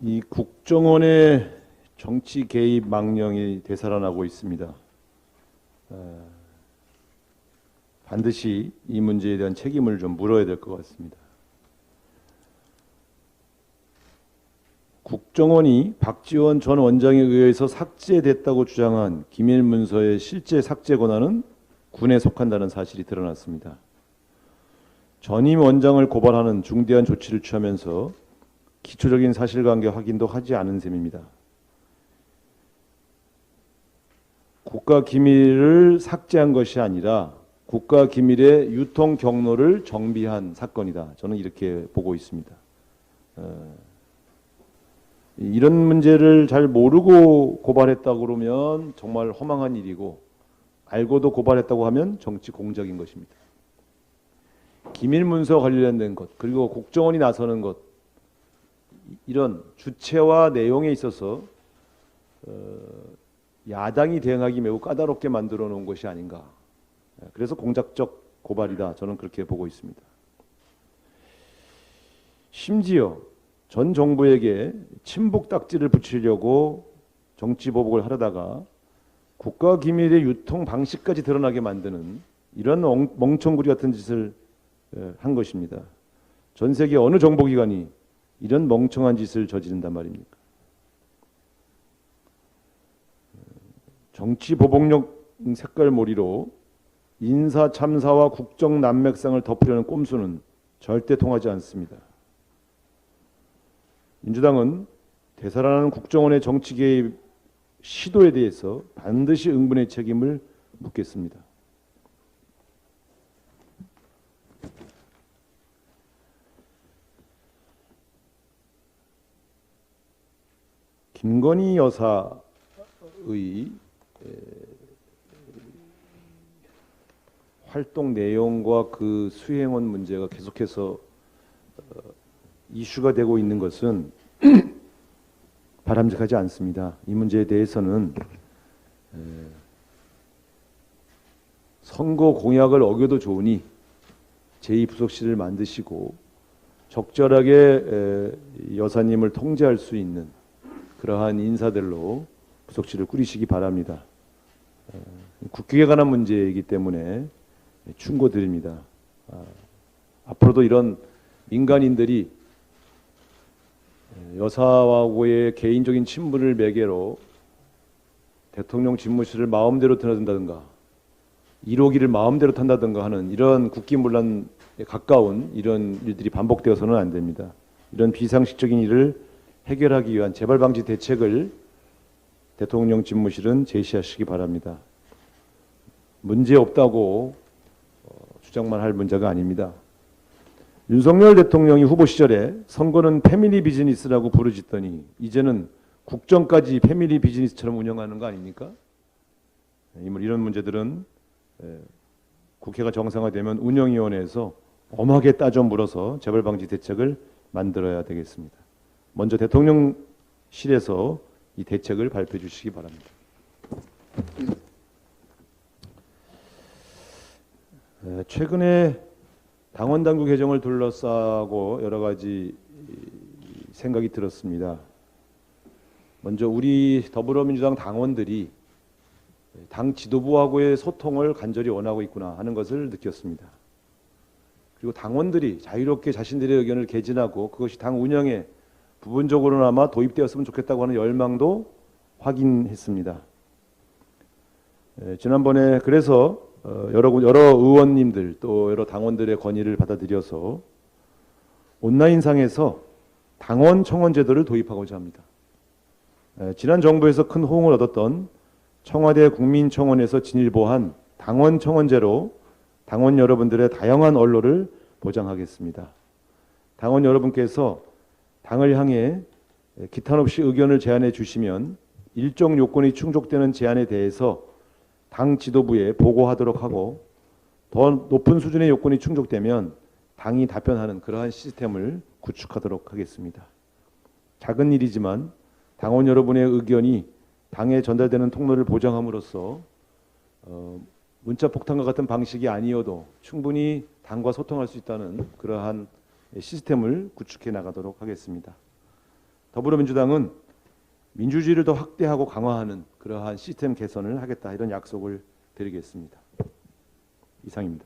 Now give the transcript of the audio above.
이 국정원의 정치 개입 망령이 되살아나고 있습니다. 반드시 이 문제에 대한 책임을 좀 물어야 될 것 같습니다. 국정원이 박지원 전 원장에 의해서 삭제됐다고 주장한 기밀 문서의 실제 삭제 권한은 군에 속한다는 사실이 드러났습니다. 전임 원장을 고발하는 중대한 조치를 취하면서 기초적인 사실관계 확인도 하지 않은 셈입니다. 국가기밀을 삭제한 것이 아니라 국가기밀의 유통 경로를 정비한 사건이다. 저는 이렇게 보고 있습니다. 이런 문제를 잘 모르고 고발했다고 그러면 정말 허망한 일이고, 알고도 고발했다고 하면 정치 공작인 것입니다. 기밀문서 관련된 것, 그리고 국정원이 나서는 것, 이런 주체와 내용에 있어서 야당이 대응하기 매우 까다롭게 만들어 놓은 것이 아닌가. 그래서 공작적 고발이다. 저는 그렇게 보고 있습니다. 심지어 전 정부에게 친북 딱지를 붙이려고 정치보복을 하려다가 국가기밀의 유통 방식까지 드러나게 만드는 이런 멍청구리 같은 짓을 한 것입니다. 전 세계 어느 정보기관이 이런 멍청한 짓을 저지른단 말입니까? 정치보복력 색깔몰이로 인사 참사와 국정 난맥상을 덮으려는 꼼수는 절대 통하지 않습니다. 민주당은 되살아나는 국정원의 정치 개입 시도에 대해서 반드시 응분의 책임을 묻겠습니다. 김건희 여사의 활동 내용과 그 수행원 문제가 계속해서 이슈가 되고 있는 것은 바람직하지 않습니다. 이 문제에 대해서는 선거 공약을 어겨도 좋으니 제2부속실을 만드시고 적절하게 여사님을 통제할 수 있는 그러한 인사들로 부속실을 꾸리시기 바랍니다. 국격에 관한 문제이기 때문에 충고드립니다. 앞으로도 이런 민간인들이 여사하고의 개인적인 친분을 매개로 대통령 집무실을 마음대로 드나든다든가 1호기를 마음대로 탄다든가 하는 이런 국기문란에 가까운 이런 일들이 반복되어서는 안 됩니다. 이런 비상식적인 일을 해결하기 위한 재발방지 대책을 대통령 집무실은 제시하시기 바랍니다. 문제 없다고 주장만 할 문제가 아닙니다. 윤석열 대통령이 후보 시절에 선거는 패밀리 비즈니스라고 부르짖더니 이제는 국정까지 패밀리 비즈니스처럼 운영하는 거 아닙니까? 이런 문제들은 국회가 정상화되면 운영위원회에서 엄하게 따져 물어서 재발방지 대책을 만들어야 되겠습니다. 먼저 대통령실에서 이 대책을 발표해 주시기 바랍니다. 최근에 당원당규 개정을 둘러싸고 여러 가지 생각이 들었습니다. 먼저 우리 더불어민주당 당원들이 당 지도부하고의 소통을 간절히 원하고 있구나 하는 것을 느꼈습니다. 그리고 당원들이 자유롭게 자신들의 의견을 개진하고 그것이 당 운영에 부분적으로나마 도입되었으면 좋겠다고 하는 열망도 확인했습니다. 지난번에 그래서 여러 의원님들 또 여러 당원들의 건의를 받아들여서 온라인상에서 당원 청원 제도를 도입하고자 합니다. 지난 정부에서 큰 호응을 얻었던 청와대 국민청원에서 진일보한 당원 청원제로 당원 여러분들의 다양한 언로를 보장하겠습니다. 당원 여러분께서 당을 향해 기탄 없이 의견을 제안해 주시면 일정 요건이 충족되는 제안에 대해서 당 지도부에 보고하도록 하고 더 높은 수준의 요건이 충족되면 당이 답변하는 그러한 시스템을 구축하도록 하겠습니다. 작은 일이지만 당원 여러분의 의견이 당에 전달되는 통로를 보장함으로써 문자폭탄과 같은 방식이 아니어도 충분히 당과 소통할 수 있다는 그러한 시스템을 구축해 나가도록 하겠습니다. 더불어민주당은 민주주의를 더 확대하고 강화하는 그러한 시스템 개선을 하겠다 이런 약속을 드리겠습니다. 이상입니다.